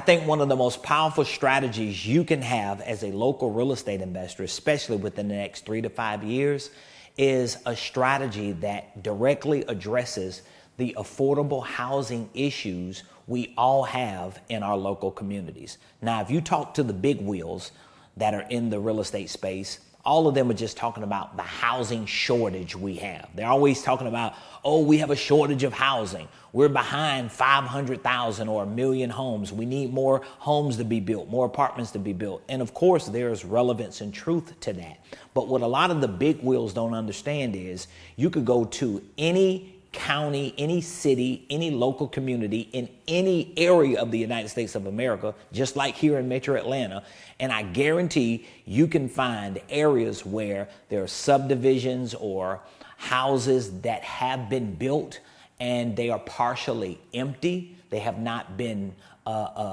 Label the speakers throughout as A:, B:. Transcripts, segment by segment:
A: I think one of the most powerful strategies you can have as a local real estate investor, especially within the next 3 to 5 years, is a strategy that directly addresses the affordable housing issues we all have in our local communities. Now, if you talk to the big wheels that are in the real estate space, all of them are just talking about the housing shortage we have. They're always talking about, oh, we have a shortage of housing. We're behind 500,000 or 1 million homes. We need more homes to be built, more apartments to be built. And of course, there's relevance and truth to that. But what a lot of the big wheels don't understand is you could go to any county, any city, any local community in any area of the United States of America, just like here in Metro Atlanta. And I guarantee you can find areas where there are subdivisions or houses that have been built and they are partially empty. They have not been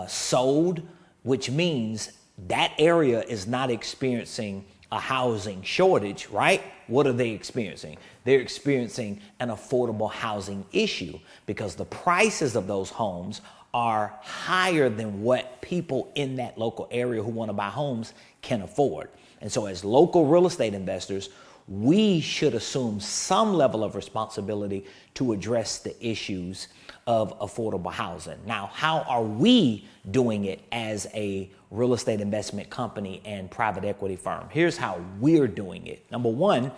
A: sold, which means that area is not experiencing a housing shortage, right? What are they experiencing? They're experiencing an affordable housing issue because the prices of those homes are higher than what people in that local area who want to buy homes can afford. And so as local real estate investors, we should assume some level of responsibility to address the issues of affordable housing. Now, how are we doing it as a real estate investment company and private equity firm? Here's how we're doing it. Number one,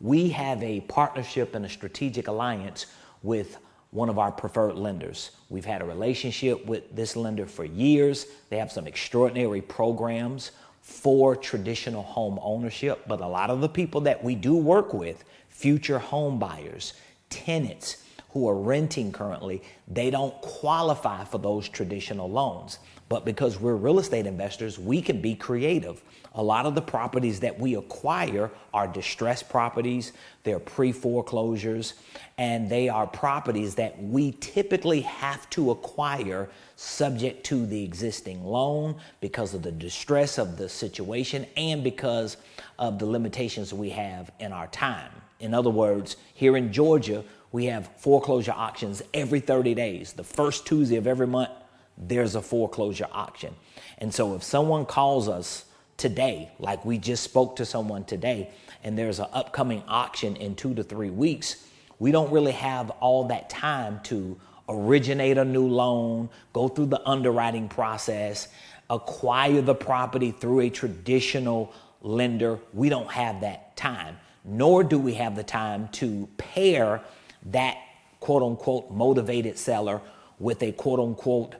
A: we have a partnership and a strategic alliance with one of our preferred lenders. We've had a relationship with this lender for years. They have some extraordinary programs for traditional home ownership, but a lot of the people that we do work with, future home buyers, tenants who are renting currently, they don't qualify for those traditional loans. But because we're real estate investors, we can be creative. A lot of the properties that we acquire are distressed properties, they're pre-foreclosures, and they are properties that we typically have to acquire subject to the existing loan because of the distress of the situation and because of the limitations we have in our time. In other words, here in Georgia, we have foreclosure auctions every 30 days. The first Tuesday of every month, there's a foreclosure auction. And so if someone calls us today, like we just spoke to someone today, and there's an upcoming auction in 2 to 3 weeks, we don't really have all that time to originate a new loan, go through the underwriting process, acquire the property through a traditional lender. We don't have that time, nor do we have the time to pair that quote unquote motivated seller with a quote unquote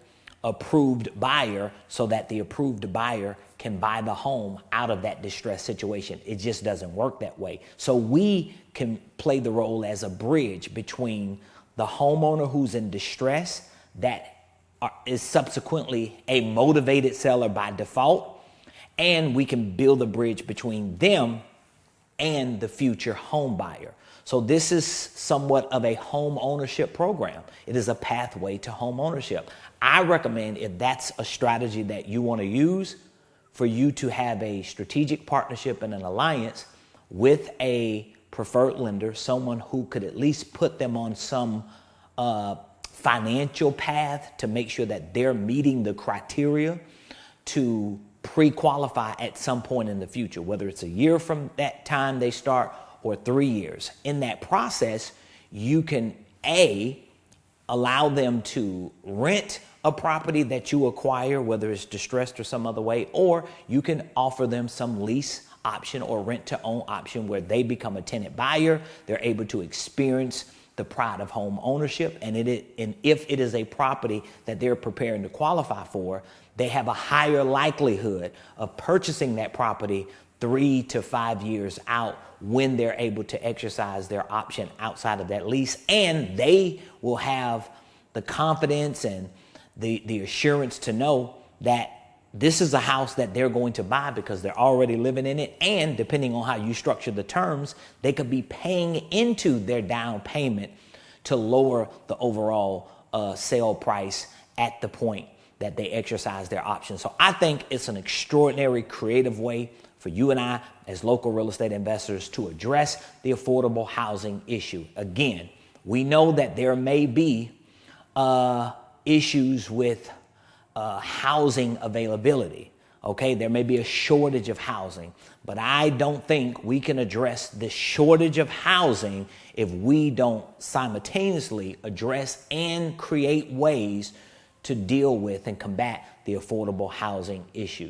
A: approved buyer so that the approved buyer can buy the home out of that distressed situation. It just doesn't work that way. So we can play the role as a bridge between the homeowner who's in distress that is subsequently a motivated seller by default, and we can build a bridge between them and the future home buyer. So this is somewhat of a home ownership program. It is a pathway to home ownership. I recommend, if that's a strategy that you want to use, for you to have a strategic partnership and an alliance with a preferred lender, someone who could at least put them on some financial path to make sure that they're meeting the criteria to pre-qualify at some point in the future, whether it's a year from that time they start or 3 years. In that process, you can allow them to rent a property that you acquire, whether it's distressed or some other way, or you can offer them some lease option or rent to own option where they become a tenant buyer. They're able to experience the pride of home ownership. And if it is a property that they're preparing to qualify for, they have a higher likelihood of purchasing that property 3 to 5 years out when they're able to exercise their option outside of that lease. And they will have the confidence and the assurance to know that this is a house that they're going to buy because they're already living in it. And depending on how you structure the terms, they could be paying into their down payment to lower the overall sale price at the point that they exercise their option. So I think it's an extraordinary creative way for you and I as local real estate investors to address the affordable housing issue. Again, we know that there may be issues with housing availability. Okay, there may be a shortage of housing, but I don't think we can address the shortage of housing if we don't simultaneously address and create ways to deal with and combat the affordable housing issue.